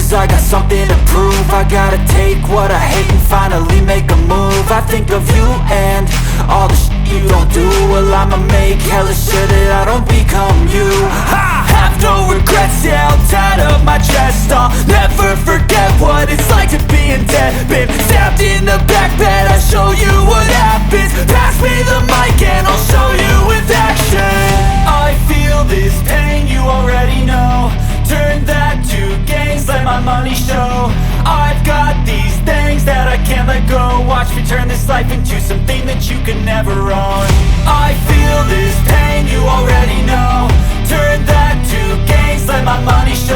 lose, I got something to prove. I gotta take what I hate and finally make a move. I think of you and all the shit you don't do. Well, I'ma make hella sure that I don't become you. I have no regrets, yeah, held tight up my chest. I'll never forget what it's like to be in debt. Been stabbed in the back bed, I'll show you what happens. Pass me the mic and I'll show you with action. I feel this pain, you already know. Turn that to gains, let my money show. I've got these things that I can't let go. Watch me turn this life into something that you can never own. I feel this pain, you already know. Turn that to gains, let my money show.